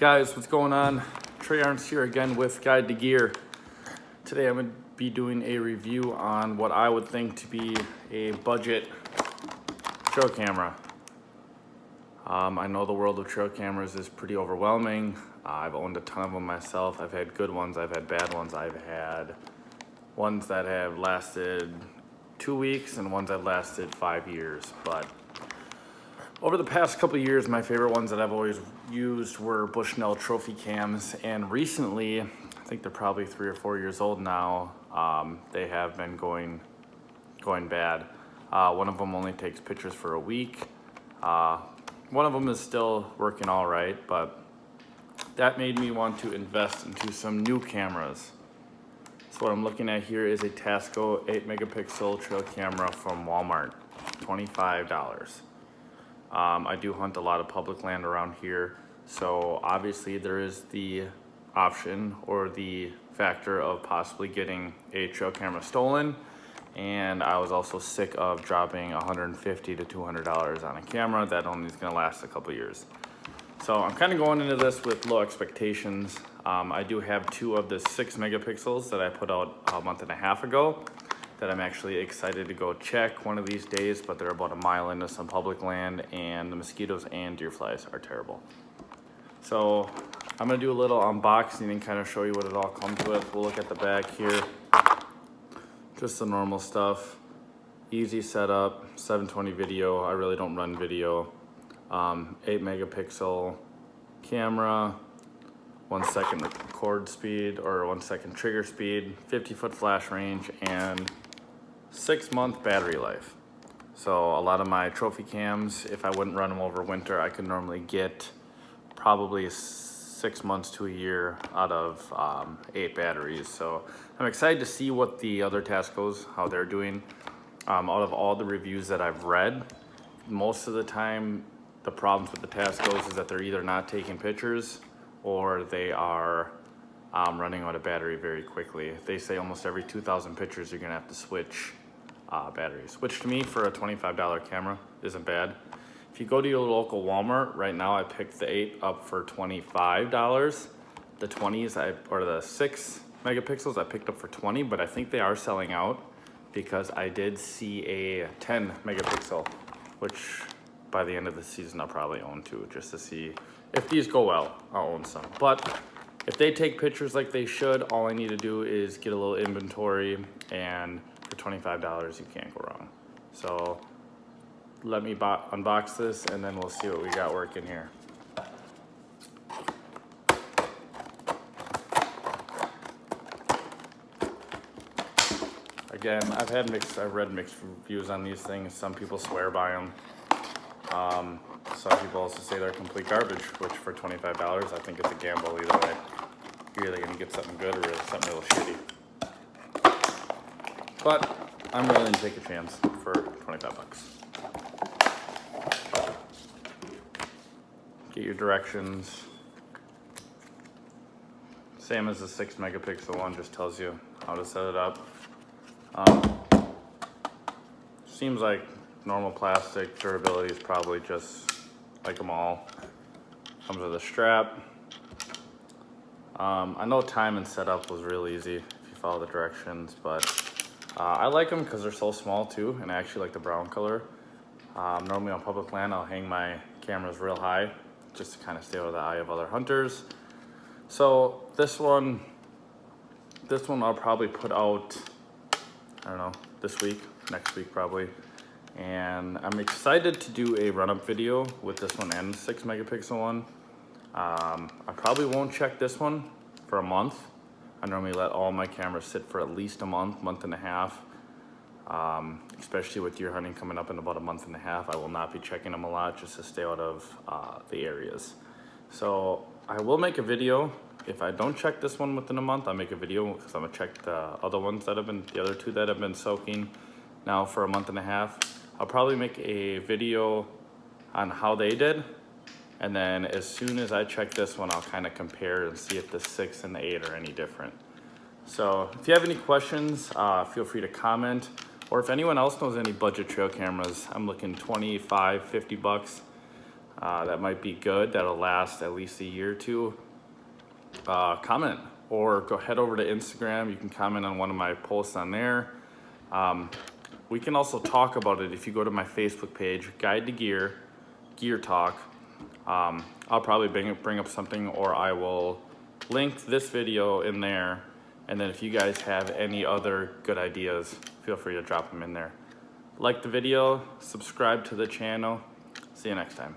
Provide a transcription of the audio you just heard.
Guys, what's going on? Trey Arns here again with Guide to Gear. Today I'm going to be doing a review on what I would think to be a budget trail camera. I know the world of trail cameras is pretty overwhelming. I've owned a ton of them myself. I've had good ones, I've had bad ones, I've had ones that have lasted 2 weeks and ones that lasted 5 years. But over the past couple of years, my favorite ones that I've always used were Bushnell trophy cams, and recently, I think they're probably 3 or 4 years old now, they have been going bad. One of them only takes pictures for a week. One of them is still working all right, but that made me want to invest into some new cameras. So what I'm looking at here is a Tasco 8 megapixel trail camera from Walmart, $25. I do hunt a lot of public land around here, so obviously there is the option or the factor of possibly getting a trail camera stolen, and I was also sick of dropping $150 to $200 on a camera that only is going to last a couple years. So I'm kind of going into this with low expectations. I do have 2 of the 6 megapixels that I put out a month and a half ago that I'm actually excited to go check one of these days, but they're about a mile into some public land and the mosquitoes and deer flies are terrible. So I'm gonna do a little unboxing and kind of show you what it all comes with. We'll look at the back here. Just the normal stuff. Easy setup, 720 video. I really don't run video. 8 megapixel camera, 1 second record speed or 1 second trigger speed, 50-foot flash range, and 6-month battery life. So a lot of my trophy cams, if I wouldn't run them over winter, I could normally get probably 6 months to a year out of 8 batteries. So I'm excited to see what the other Tascos, how they're doing. Out of all the reviews that I've read, most of the time the problems with the Tascos is that they're either not taking pictures or they are running out of battery very quickly. They say almost every 2,000 pictures you're gonna have to switch batteries, which to me for a $25 camera isn't bad. If you go to your local Walmart, right now I picked the 8 up for $25. The 20s, or the 6 megapixels I picked up for 20, but I think they are selling out because I did see a 10 megapixel, which by the end of the season I'll probably own 2 just to see if these go well. I'll own some. But if they take pictures like they should, all I need to do is get a little inventory, and for $25 you can't go wrong. So let me unbox this and then we'll see what we got working here. Again, I've read mixed reviews on these things. Some people swear by them. Some people also say they're complete garbage, which for $25, I think it's a gamble either way. You're either gonna get something good or something real shitty. But I'm willing to take a chance for 25 bucks. Get your directions. Same as the 6 megapixel one, just tells you how to set it up. Seems like normal plastic. Durability is probably just like them all. Comes with a strap. I know time and setup was real easy if you follow the directions, but I like them because they're so small too, and I actually like the brown color. Normally on public land I'll hang my cameras real high just to kind of stay out of the eye of other hunters. So this one I'll probably put out, I don't know, this week, next week probably. And I'm excited to do a run-up video with this one and the 6 megapixel one. I probably won't check this one for a month. I normally let all my cameras sit for at least a month and a half. Especially with deer hunting coming up in about a month and a half, I will not be checking them a lot just to stay out of the areas. So I will make a video. If I don't check this one within a month, I'll make a video because I'm gonna check the other ones that have been, the other 2 that have been soaking now for a month and a half. I'll probably make a video on how they did, and then as soon as I check this one, I'll kind of compare and see if the 6 and the 8 are any different. So if you have any questions, feel free to comment, or if anyone else knows any budget trail cameras, I'm looking 25, 50 bucks. that might be good, that'll last at least a year or two, comment, or go head over to Instagram. You can comment on one of my posts on there. We can also talk about it if you go to my Facebook page, Guide to Gear, Gear Talk. I'll probably bring up something, or I will link this video in there. And then if you guys have any other good ideas, feel free to drop them in there. Like the video, subscribe to the channel. See you next time.